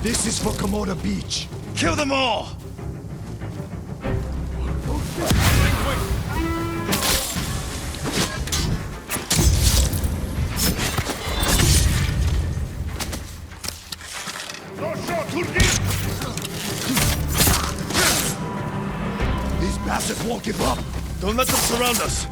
This is for Komoda Beach. Kill them all! These bastards won't give up. Don't let them surround us!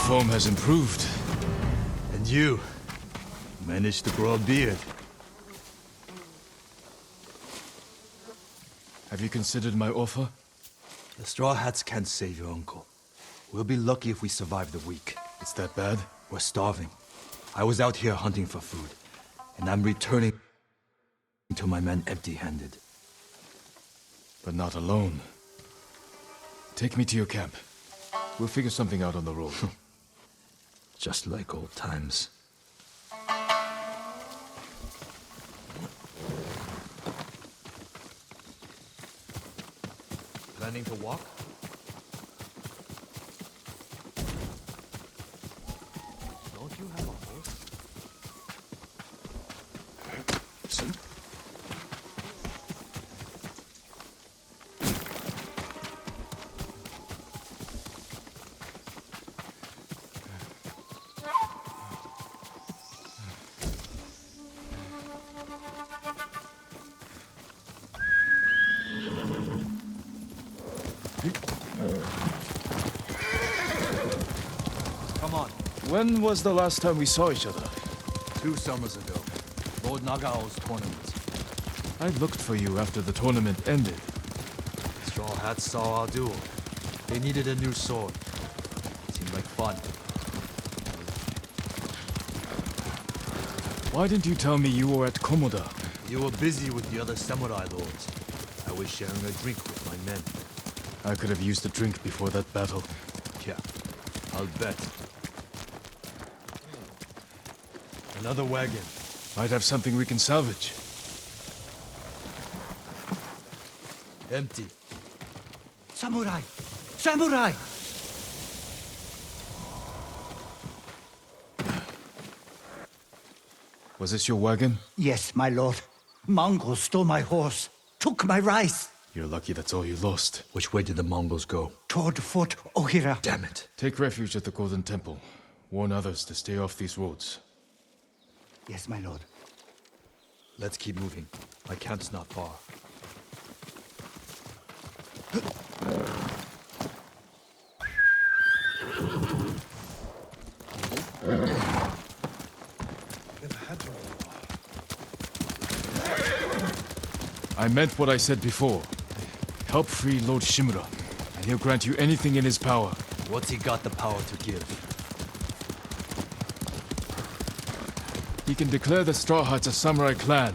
Form has improved. And you managed to grow a beard. Have you considered my offer? The Straw Hats can't save your uncle. We'll be lucky if we survive the week. It's that bad? We're starving. I was out here hunting for food, and I'm returning to my men empty-handed. But not alone. Take me to your camp. We'll figure something out on the road. Just like old times. Planning to walk? Don't you have a horse? Listen. Come on. When was the last time we saw each other? 2 summers ago. Lord Nagao's tournament. I looked for you after the tournament ended. Straw Hats saw our duel. They needed a new sword. Seemed like fun. Why didn't you tell me you were at Komoda? You were busy with the other samurai lords. I was sharing a drink with my men. I could have used a drink before that battle. Yeah, I'll bet. Another wagon. Might have something we can salvage. Empty. Samurai! Samurai! Was this your wagon? Yes, my lord. Mongols stole my horse, took my rice. You're lucky that's all you lost. Which way did the Mongols go? Toward Fort Ohira. Damn it. Take refuge at the Golden Temple. Warn others to stay off these roads. Yes, my lord. Let's keep moving. My camp's not far. I meant what I said before. Help free Lord Shimura, and he'll grant you anything in his power. What's he got the power to give? He can declare the Straw Hats a samurai clan,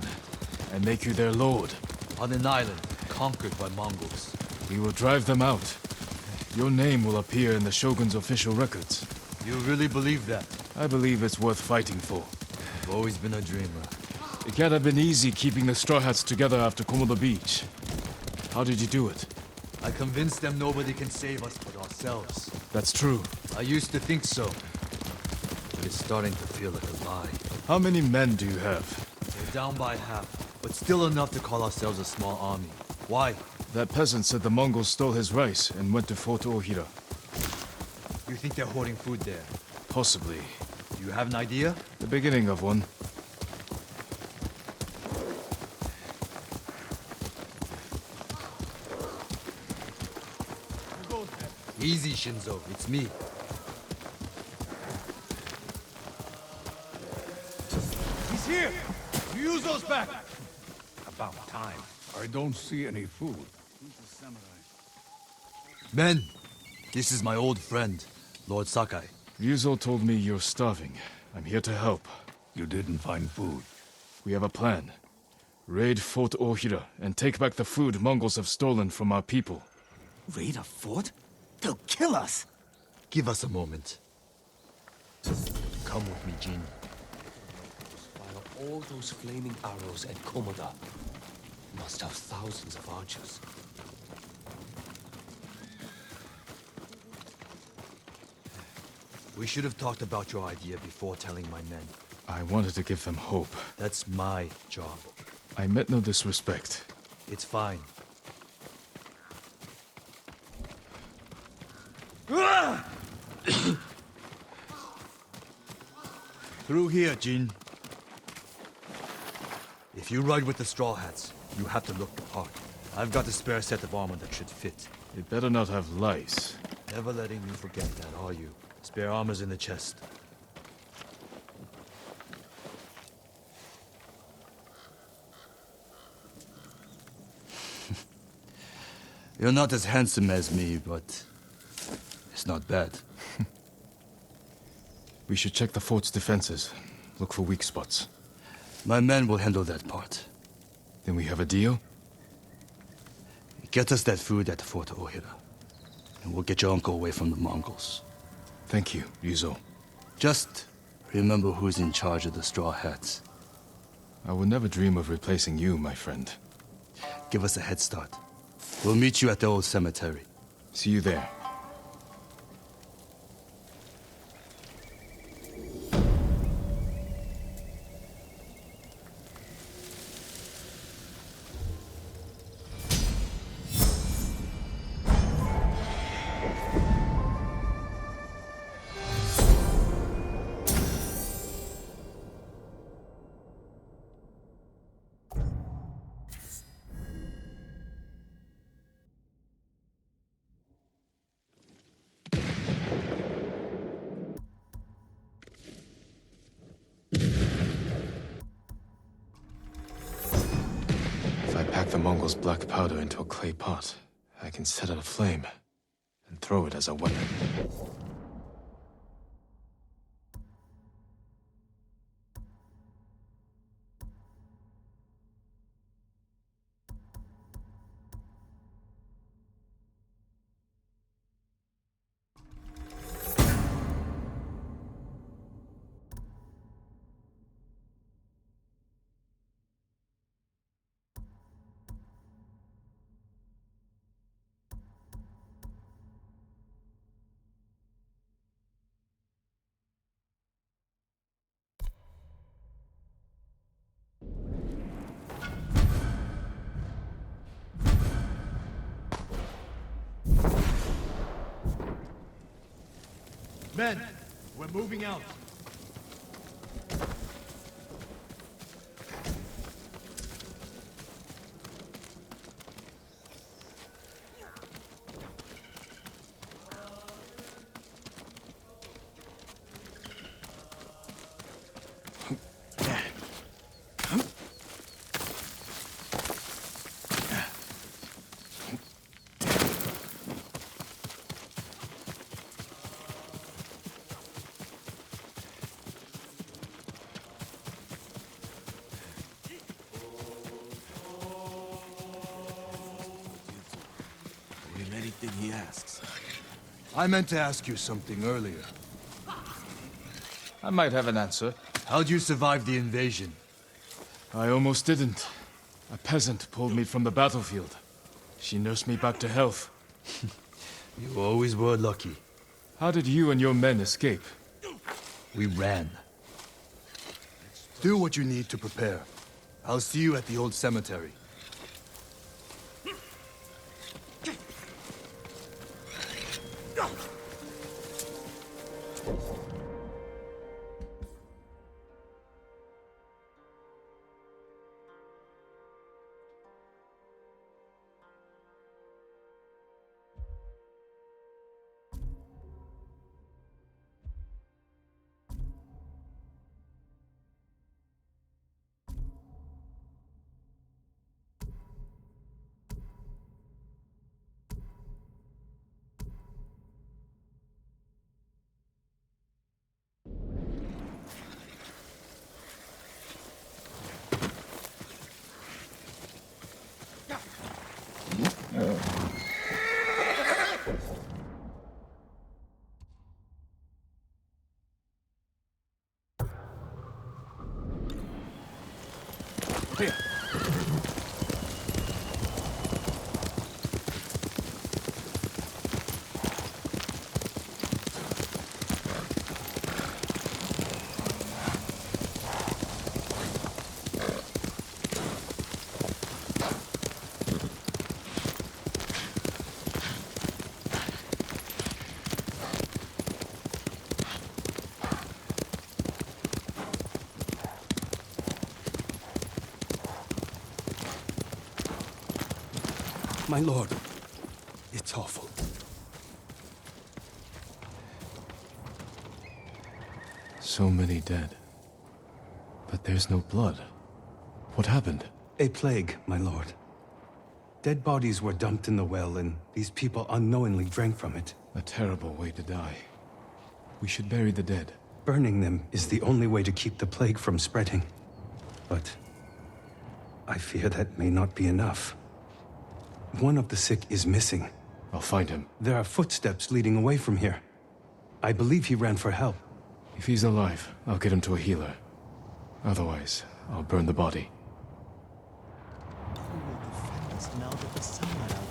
and make you their lord. On an island, conquered by Mongols. We will drive them out. Your name will appear in the Shogun's official records. You really believe that? I believe it's worth fighting for. I've always been a dreamer. It can't have been easy keeping the Straw Hats together after Komoda Beach. How did you do it? I convinced them nobody can save us but ourselves. That's true. I used to think so. But it's starting to feel like a lie. How many men do you have? We're down by half, but still enough to call ourselves a small army. Why? That peasant said the Mongols stole his rice and went to Fort Ohira. You think they're hoarding food there? Possibly. You have an idea? The beginning of one. Easy, Shinzo. It's me. He's here! Ryuzo's back! About time. I don't see any food. Men, this is my old friend, Lord Sakai. Ryuzo told me you're starving. I'm here to help. You didn't find food. We have a plan. Raid Fort Ohira and take back the food Mongols have stolen from our people. Raid a fort? They'll kill us! Give us a moment. Come with me, Jin. While all those flaming arrows at Komoda must have thousands of archers. We should have talked about your idea before telling my men. I wanted to give them hope. That's my job. I meant no disrespect. It's fine. Through here, Jin. If you ride with the Straw Hats, you have to look the part. I've got a spare set of armor that should fit. It better not have lice. Never letting me forget that, are you? Spare armor's in the chest. You're not as handsome as me, but it's not bad. We should check the fort's defenses. Look for weak spots. My men will handle that part. Then we have a deal? Get us that food at Fort Ohira, and we'll get your uncle away from the Mongols. Thank you, Ryuzo. Just remember who's in charge of the Straw Hats. I would never dream of replacing you, my friend. Give us a head start. We'll meet you at the old cemetery. See you there. Pack the Mongols' black powder into a clay pot. I can set it aflame and throw it as a weapon. Men, we're moving out. Anything he asks. I meant to ask you something earlier. I might have an answer. How'd you survive the invasion? I almost didn't. A peasant pulled me from the battlefield. She nursed me back to health. You always were lucky. How did you and your men escape? We ran. Do what you need to prepare. I'll see you at the old cemetery. Here. My lord, it's awful. So many dead. But there's no blood. What happened? A plague, my lord. Dead bodies were dumped in the well, and these people unknowingly drank from it. A terrible way to die. We should bury the dead. Burning them is the only way to keep the plague from spreading. But I fear that may not be enough. One of the sick is missing. I'll find him. There are footsteps leading away from here. I believe he ran for help. If he's alive, I'll get him to a healer. Otherwise, I'll burn the body. Who will defend us now that the sunlight are gone?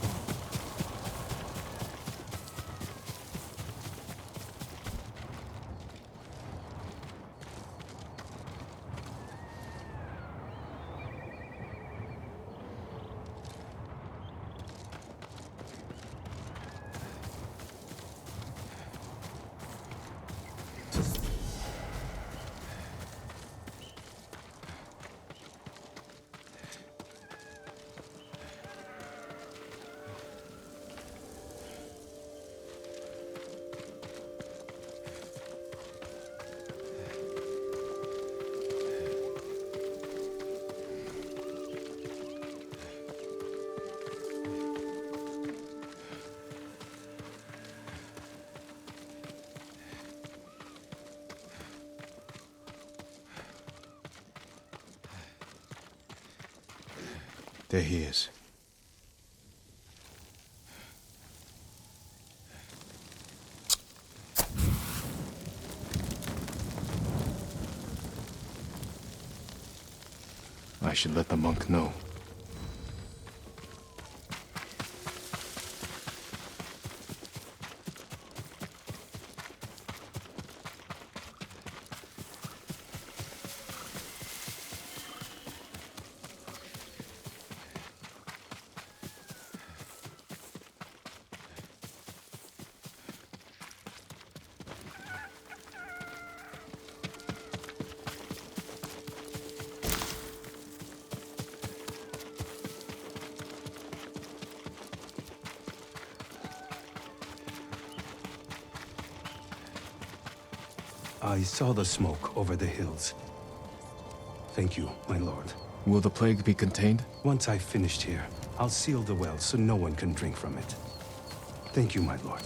There he is. I should let the monk know. I saw the smoke over the hills. Thank you, my lord. Will the plague be contained? Once I've finished here, I'll seal the well so no one can drink from it. Thank you, my lord.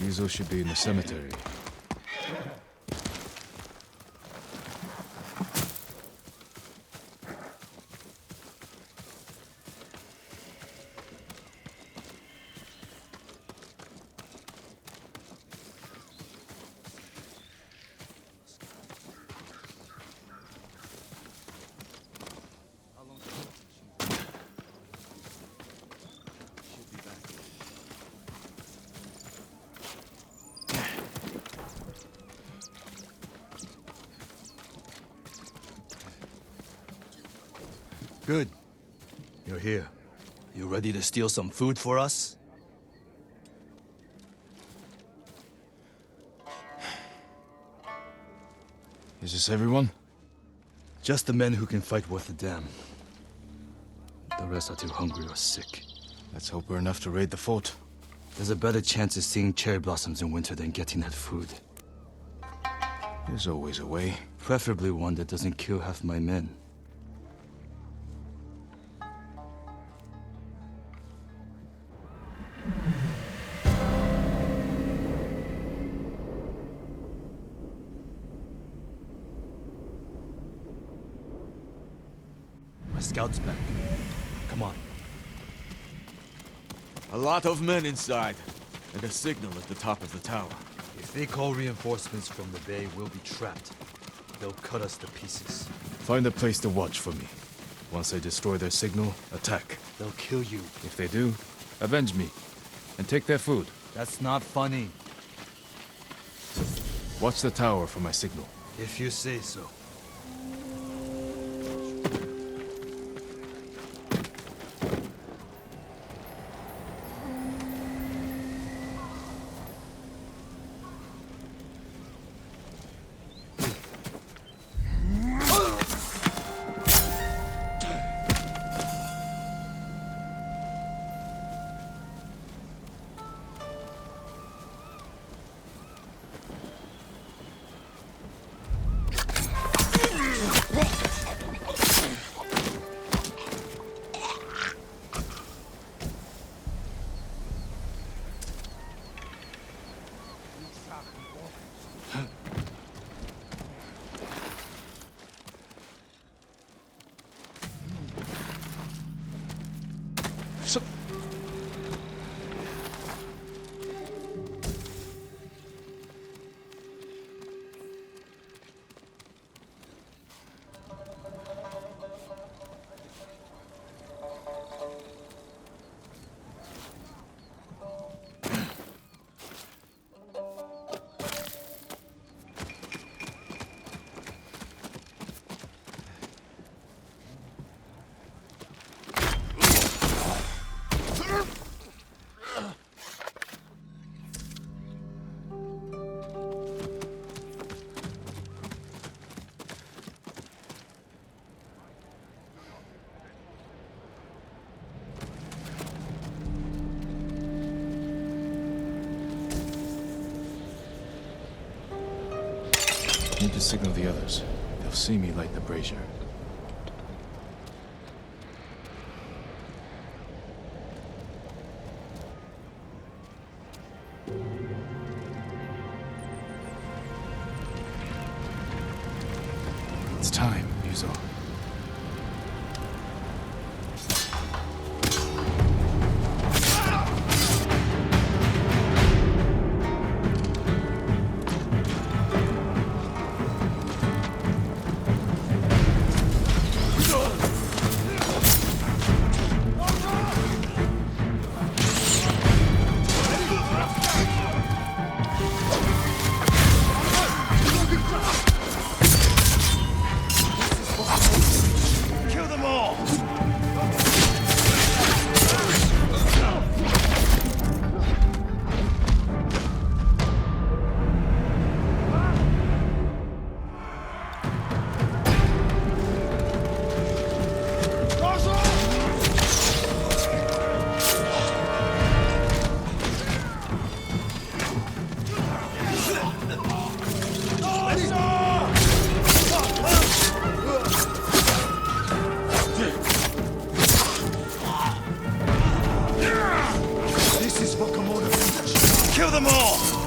Yuzo should be in the cemetery. Good. You're here. You ready to steal some food for us? Is this everyone? Just the men who can fight worth a damn. The rest are too hungry or sick. Let's hope we're enough to raid the fort. There's a better chance of seeing cherry blossoms in winter than getting that food. There's always a way. Preferably one that doesn't kill half my men. My scout's back. Come on. A lot of men inside, and a signal at the top of the tower. If they call reinforcements from the bay, we'll be trapped. They'll cut us to pieces. Find a place to watch for me. Once they destroy their signal, attack. They'll kill you. If they do, avenge me. And take their food. That's not funny. Watch the tower for my signal. If you say so. Need to signal the others. They'll see me light the brazier. It's time, Yuzo. Kill them all!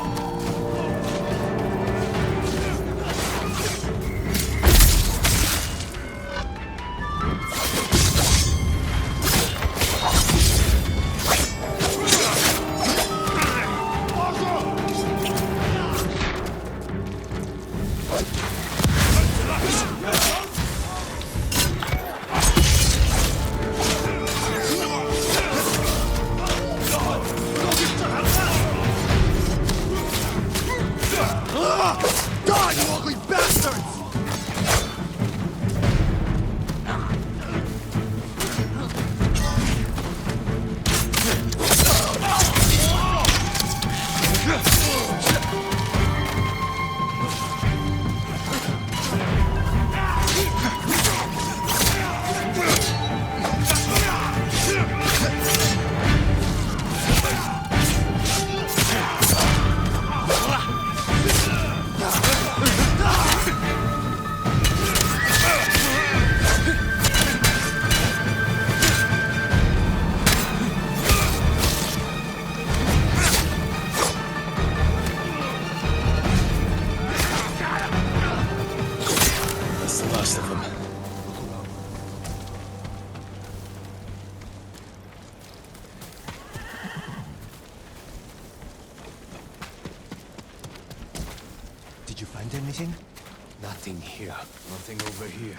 Did you find anything? Nothing here. Nothing over here.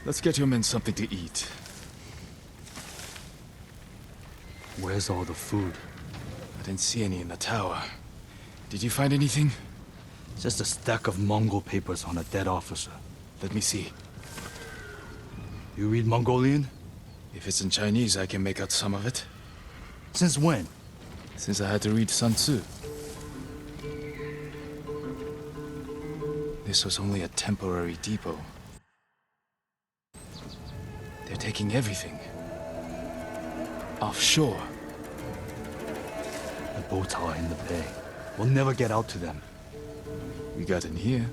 Let's get your men something to eat. Where's all the food? I didn't see any in the tower. Did you find anything? Just a stack of Mongol papers on a dead officer. Let me see. You read Mongolian? If it's in Chinese, I can make out some of it. Since when? Since I had to read Sun Tzu. This was only a temporary depot. They're taking everything. Offshore. The boats are in the bay. We'll never get out to them. We got in here.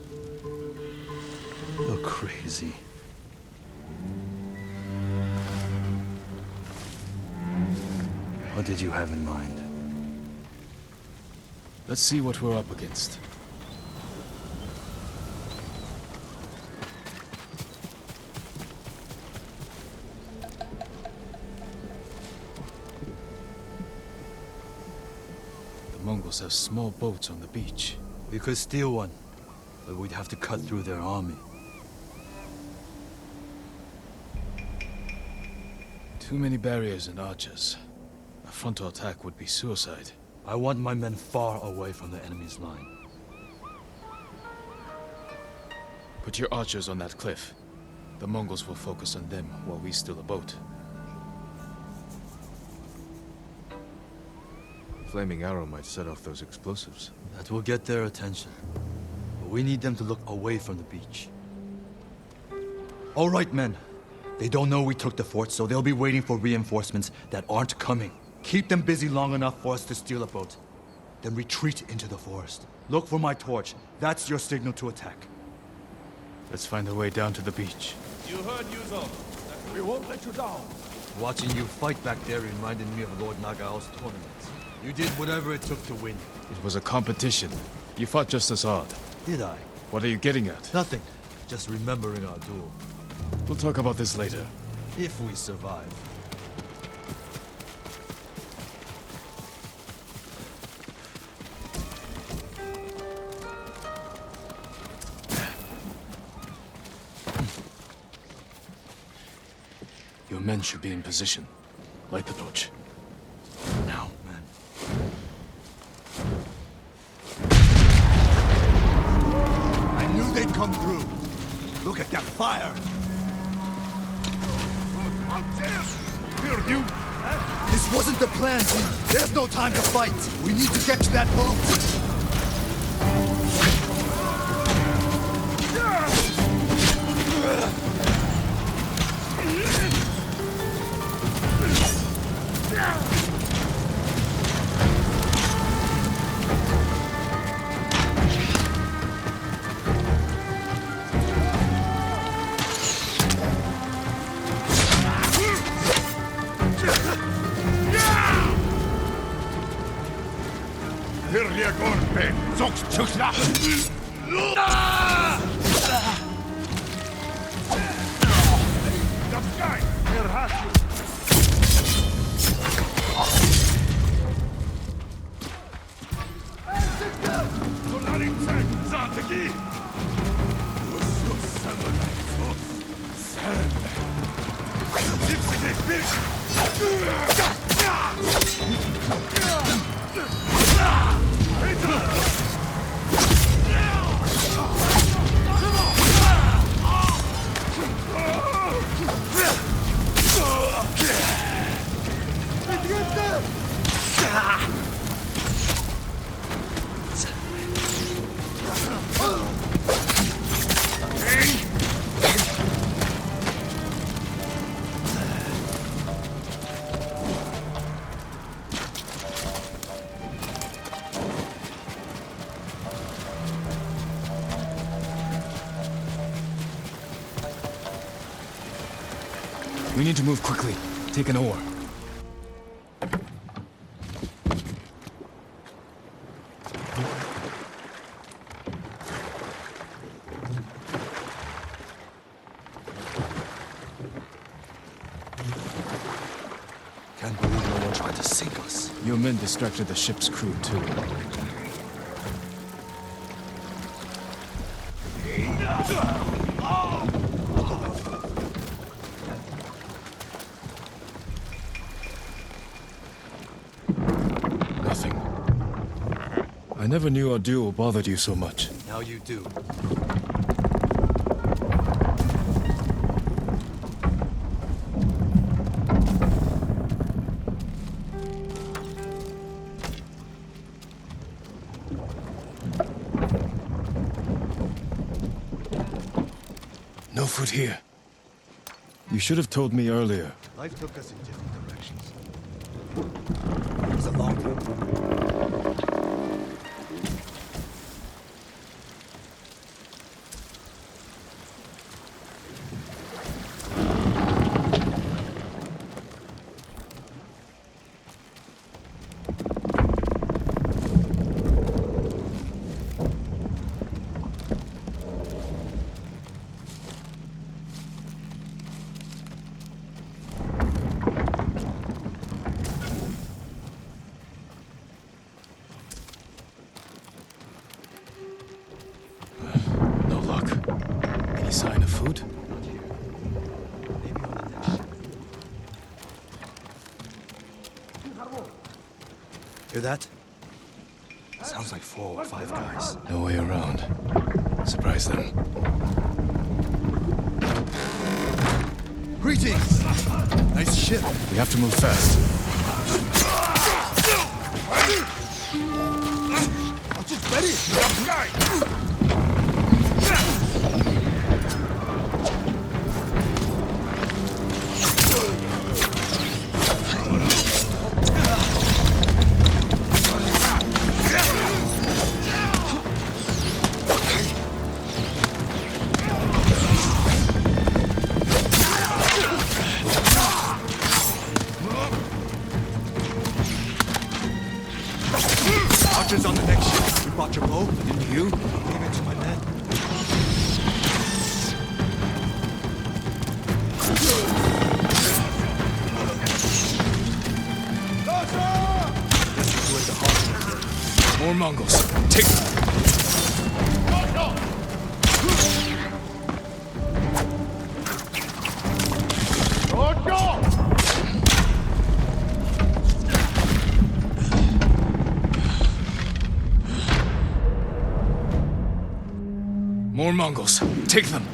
You're crazy. What did you have in mind? Let's see what we're up against. The Mongols have small boats on the beach. We could steal one, but we'd have to cut through their army. Too many barriers and archers. A frontal attack would be suicide. I want my men far away from the enemy's line. Put your archers on that cliff. The Mongols will focus on them while we steal a boat. Flaming arrow might set off those explosives. That will get their attention. But we need them to look away from the beach. All right, men. They don't know we took the fort, so they'll be waiting for reinforcements that aren't coming. Keep them busy long enough for us to steal a boat. Then retreat into the forest. Look for my torch. That's your signal to attack. Let's find a way down to the beach. You heard, Yuzo. We won't let you down. Watching you fight back there reminded me of Lord Nagao's tournaments. You did whatever it took to win. It was a competition. You fought just as hard. Did I? What are you getting at? Nothing. Just remembering our duel. We'll talk about this later. If we survive. Your men should be in position. Light the torch. Now, man. I knew they'd come through. Look at that fire. Here, you! This wasn't the plan, G. There's no time to fight. We need to get to that boat. Hirje korpe! Zoks tsuksla! Dat guy! Hier haast je! Solari zijn, Zateki! We need to move quickly. Take an oar. Can't believe no one tried to sink us. Your men distracted the ship's crew, too. Nothing. I never knew our duel bothered you so much. Now you do. No food here. You should have told me earlier. Life took us in different directions. It was a long trip. No luck. Any sign of food? Not here. Maybe on the next ship. Hear that? Sounds like 4 or 5 guys. No way around. Surprise them. Greetings! Nice ship. We have to move fast. Just ready! Archers on the next ship. You brought your bow, didn't you? Gave it to my men. Guess you do it the hard way. More Mongols. Take them. More Mongols. Take them.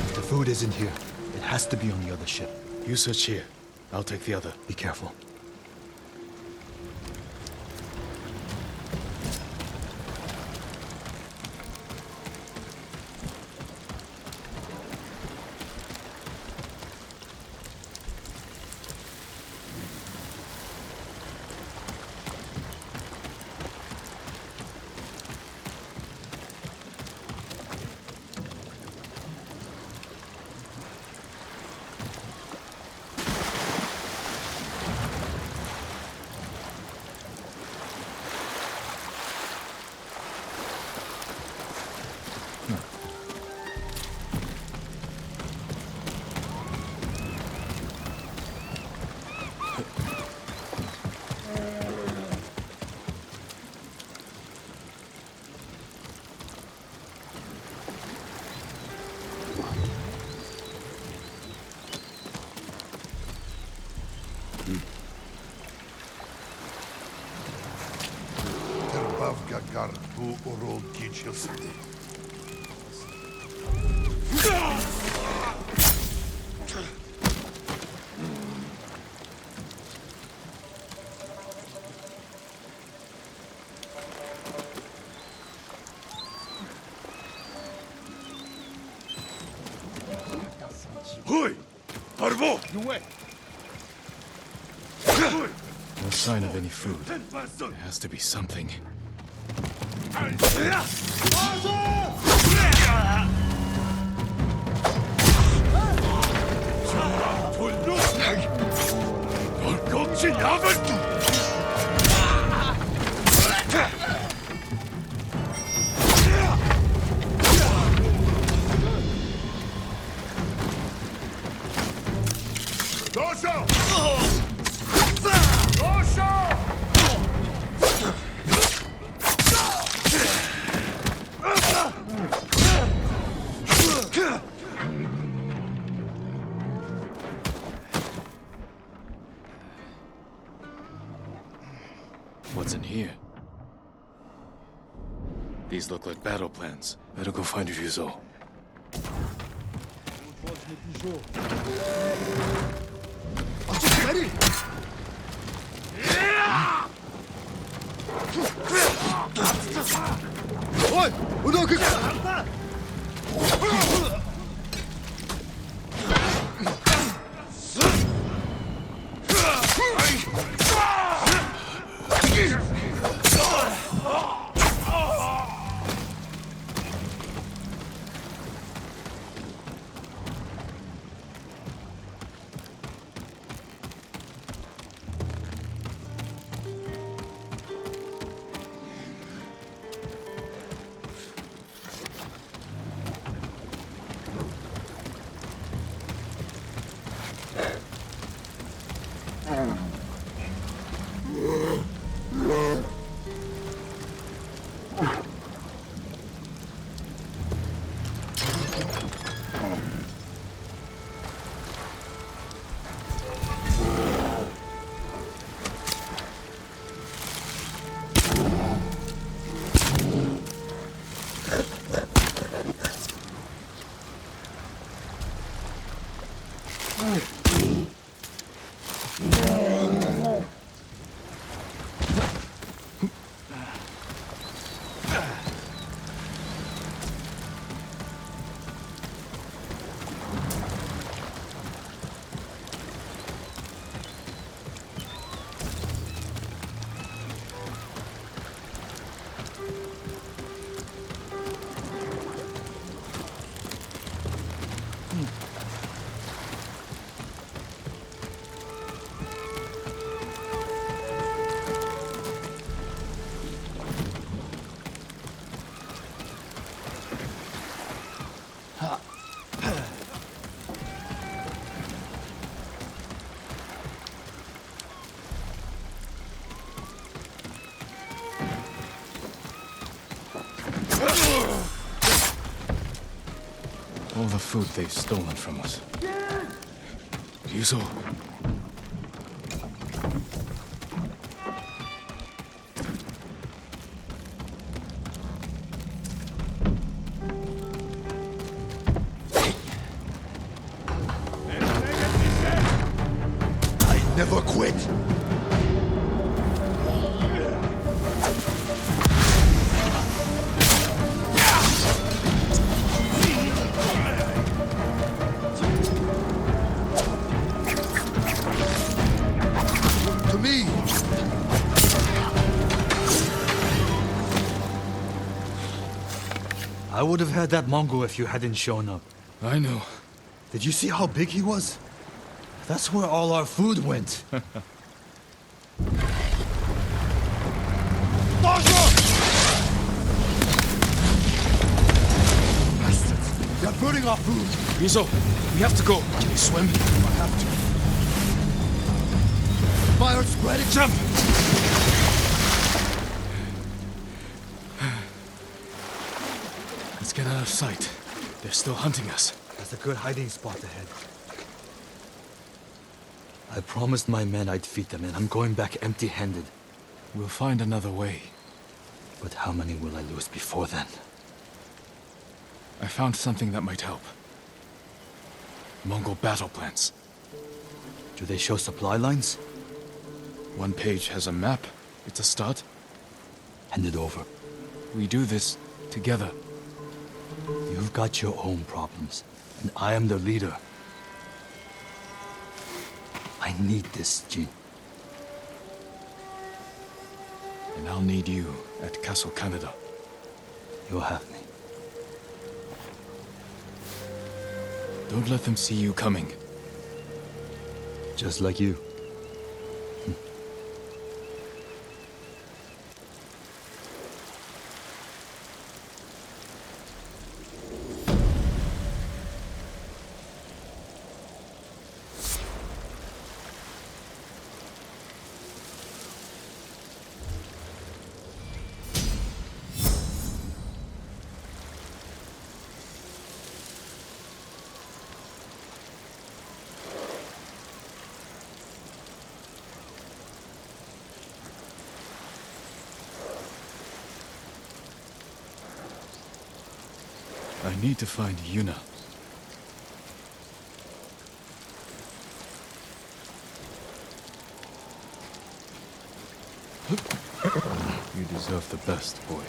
If the food isn't here, it has to be on the other ship. You search here. I'll take the other. Be careful. No sign of any food. There has to be something. What's in here? These look like battle plans. Better go find Ryuzo. I'm just ready! Oi! Udoku! All the food they've stolen from us. Ryuzo. I never quit! To me! I would have had that Mongol if you hadn't shown up. I know. Did you see how big he was? That's where all our food went. Bastards! They're burning our food! Ryuzo, we have to go. Can you swim? I have to. Fire spreading! Jump! Let's get out of sight. They're still hunting us. That's a good hiding spot ahead. I promised my men I'd feed them, and I'm going back empty-handed. We'll find another way. But how many will I lose before then? I found something that might help. Mongol battle plans. Do they show supply lines? One page has a map. It's a start. Hand it over. We do this together. You've got your own problems, and I am the leader. I need this, Jin. And I'll need you at Castle Canada. You'll have me. Don't let them see you coming. Just like you. I need to find Yuna. You deserve the best, boy.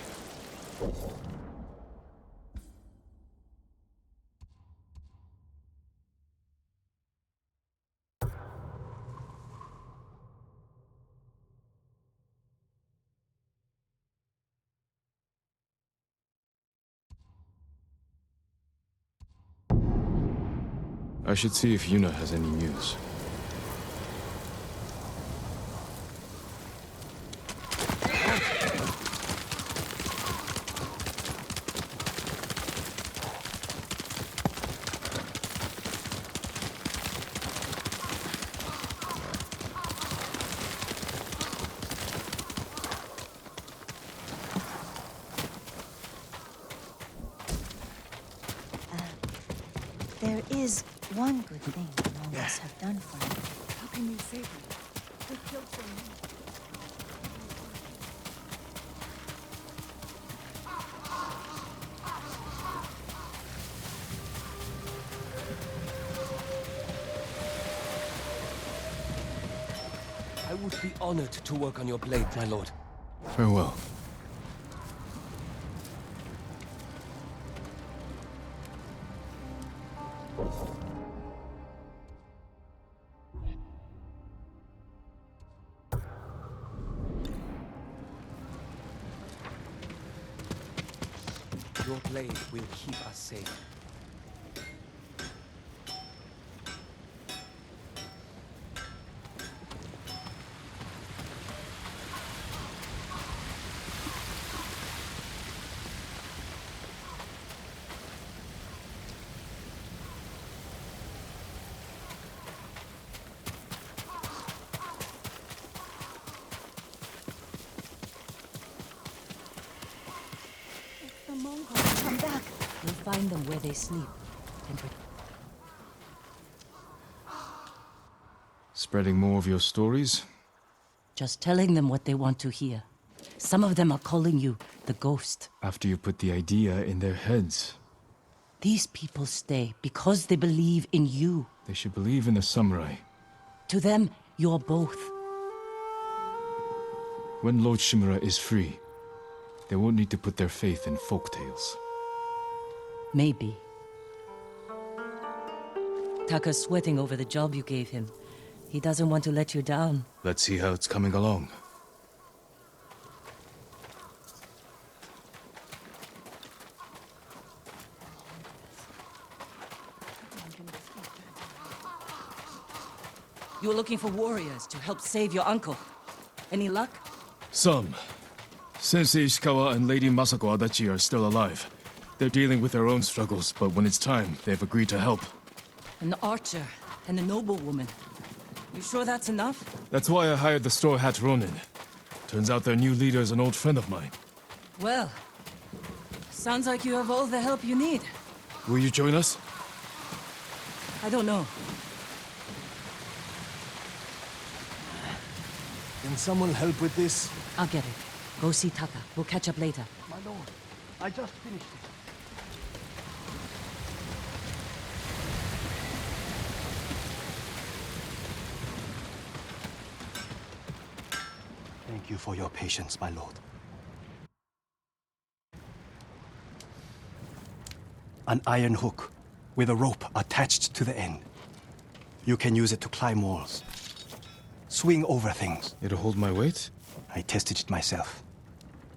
I should see if Yuna has any news. There is one good thing the Mongols have done for me. How can you save me? They killed so many. I would be honored to work on your blade, my lord. Farewell. Your blade will keep us safe. The Mongols come back. We'll find them where they sleep. And Spreading more of your stories? just telling them what they want to hear. Some of them are calling you the Ghost. After you put the idea in their heads. These people stay because they believe in you. They should believe in the samurai. To them, you're both. When Lord Shimura is free, they won't need to put their faith in folktales. Maybe. Taka's sweating over the job you gave him. He doesn't want to let you down. Let's see how it's coming along. You're looking for warriors to help save your uncle. Any luck? Some. Sensei Ishikawa and Lady Masako Adachi are still alive. They're dealing with their own struggles, but when it's time, they've agreed to help. An archer and a noblewoman. You sure that's enough? That's why I hired the Straw Hat Ronin. Turns out their new leader is an old friend of mine. Well, sounds like you have all the help you need. Will you join us? I don't know. Can someone help with this? I'll get it. Go see Taka. We'll catch up later. My lord, I just finished it. Thank you for your patience, my lord. An iron hook with a rope attached to the end. You can use it to climb walls, swing over things. It'll hold my weight? I tested it myself.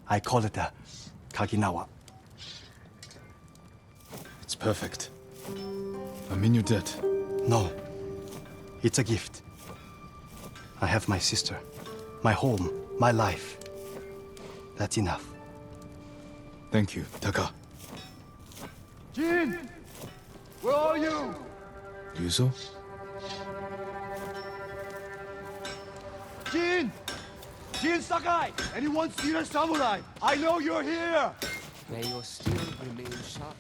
I call it a Kaginawa. It's perfect. I'm in your debt. No, it's a gift. I have my sister, my home, my life. That's enough. Thank you, Taka. Jin! Where are you? Ryuzo? Jin! Jin Sakai! Anyone seen a samurai? I know you're here! May your steel remain sharp.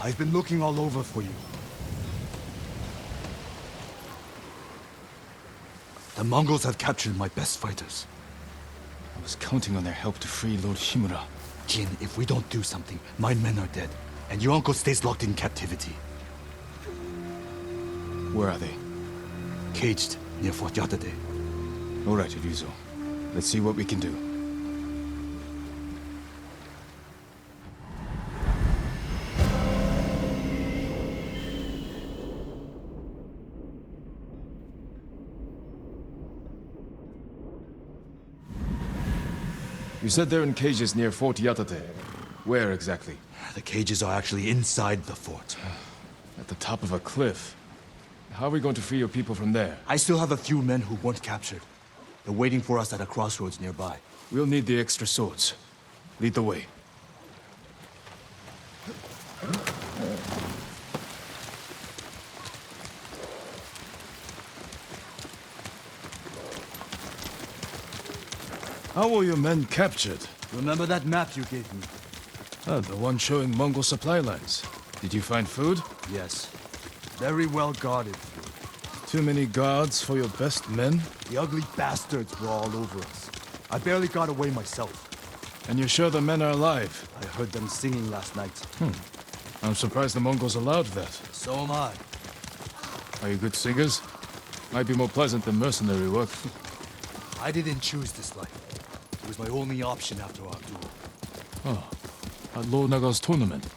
I've been looking all over for you. The Mongols have captured my best fighters. I was counting on their help to free Lord Shimura. Jin, if we don't do something, my men are dead. And your uncle stays locked in captivity. Where are they? Caged near Fort Yatate. All right, Ryuzo. Let's see what we can do. You said they're in cages near Fort Yatate. Where exactly? The cages are actually inside the fort. At the top of a cliff. How are we going to free your people from there? I still have a few men who weren't captured. They're waiting for us at a crossroads nearby. We'll need the extra swords. Lead the way. How were your men captured? Remember that map you gave me? Ah, the one showing Mongol supply lines. Did you find food? Yes. Very well guarded. Too many guards for your best men? The ugly bastards were all over us. I barely got away myself. And you're sure the men are alive? I heard them singing last night. I'm surprised the Mongols allowed that. So am I. Are you good singers? Might be more pleasant than mercenary work. I didn't choose this life. It was my only option after our duel. Oh, at Lord Naga's tournament.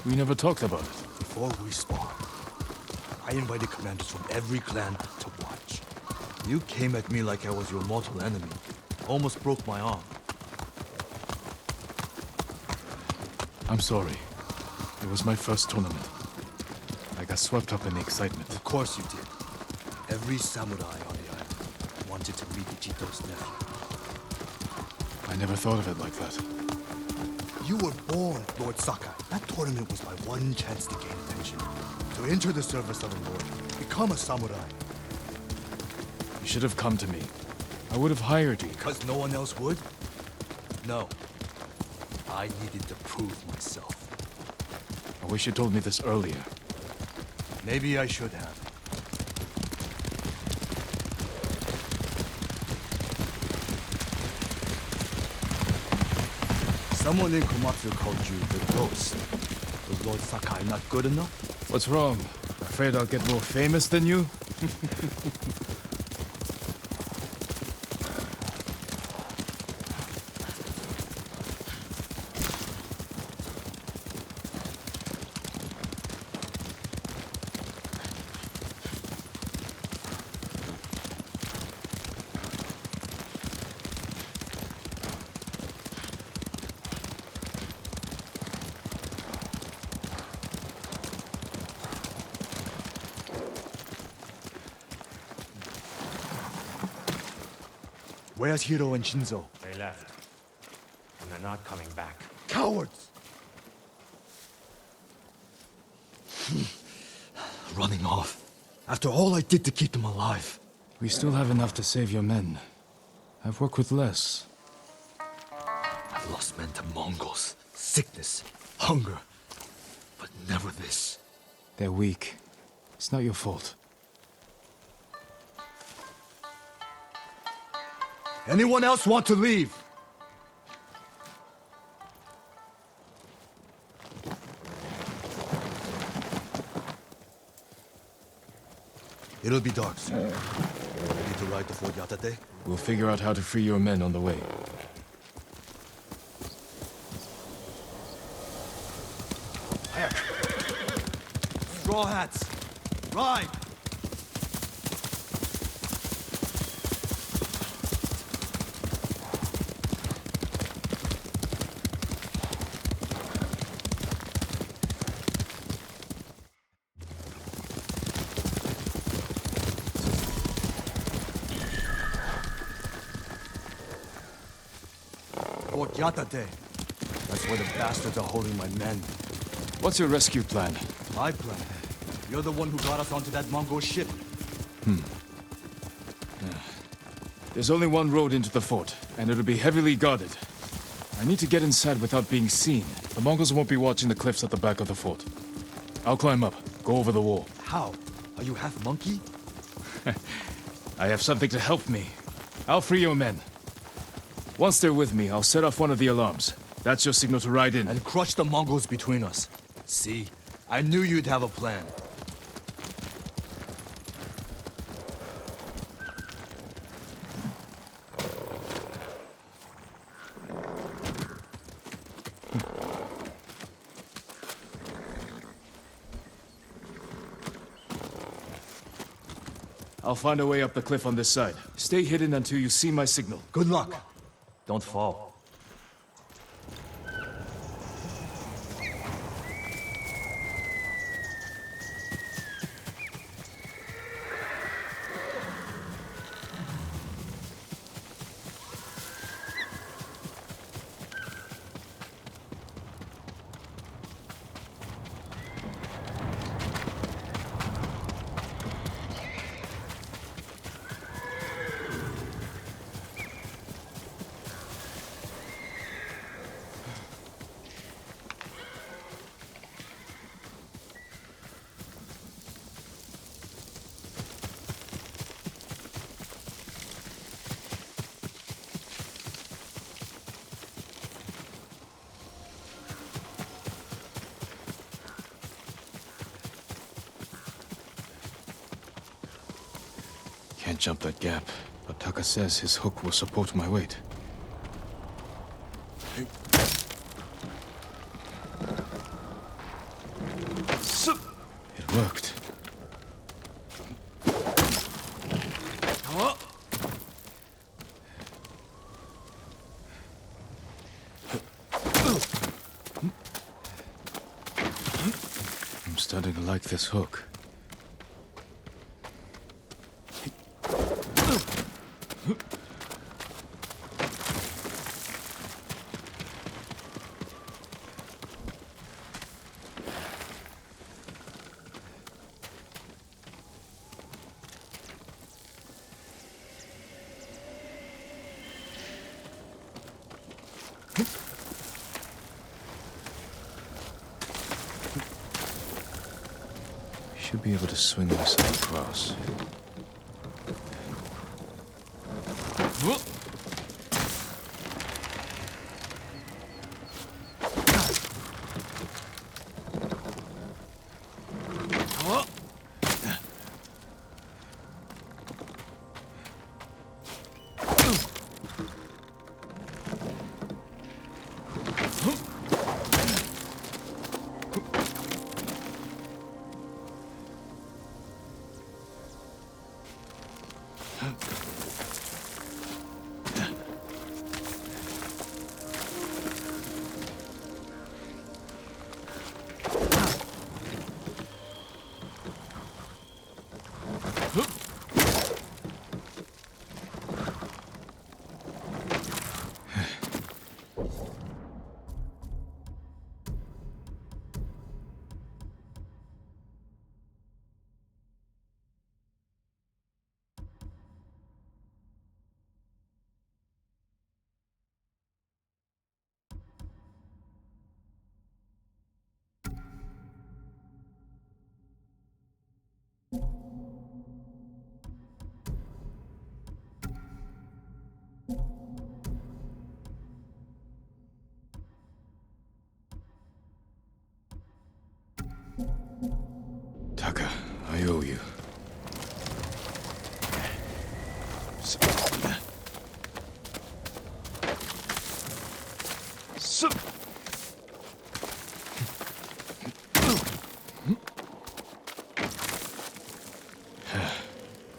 We never talked about it. Before we spawned, I invited commanders from every clan to watch. You came at me like I was your mortal enemy. Almost broke my arm. I'm sorry. It was my first tournament. I got swept up in the excitement. Of course you did. Every samurai on the island wanted to meet Ichito's nephew. I never thought of it like that. You were born, Lord Sakai. That tournament was my one chance to gain attention. To enter the service of a lord. Become a samurai. You should have come to me. I would have hired you. Because no one else would? No. I needed to prove myself. I wish you told me this earlier. Maybe I should have. Someone in Komatsu called you the Ghost. Was Lord Sakai not good enough? What's wrong? Afraid I'll get more famous than you? Where's Hiro and Shinzo? They left. And they're not coming back. Cowards! Running off. After all I did to keep them alive. We still have enough to save your men. I've worked with less. I've lost men to Mongols, sickness, hunger. But never this. They're weak. It's not your fault. Anyone else want to leave? It'll be dark soon. Ready to ride to Fort Yatate? We'll figure out how to free your men on the way. Straw hats! Ride! Fort Yatate. That's where the bastards are holding my men. What's your rescue plan? My plan? You're the one who got us onto that Mongol ship. There's only one road into the fort, and it'll be heavily guarded. I need to get inside without being seen. The Mongols won't be watching the cliffs at the back of the fort. I'll climb up, go over the wall. How? Are you half monkey? I have something to help me. I'll free your men. Once they're with me, I'll set off one of the alarms. That's your signal to ride in. And crush the Mongols between us. See? I knew you'd have a plan. I'll find a way up the cliff on this side. Stay hidden until you see my signal. Good luck. Don't fall. Can't jump that gap, but Taka says his hook will support my weight. It worked. I'm starting to like this hook. Should be able to swing myself across.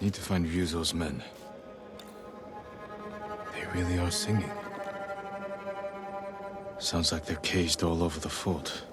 Need to find Ryuzo's men. They really are singing. Sounds like they're caged all over the fort.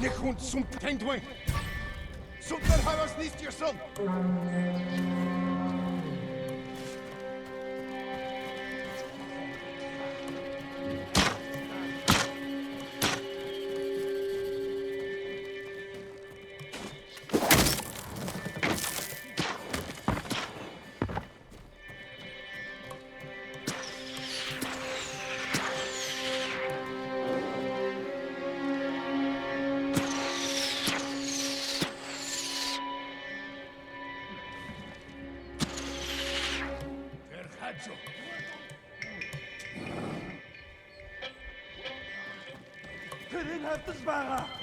Nichund zum Tendwing! Super Havas Nistjerson!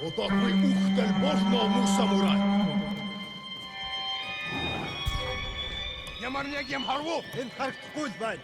Otakui uhtel можно mu samurai. Yamarnegem harvo. En harkt kultvain.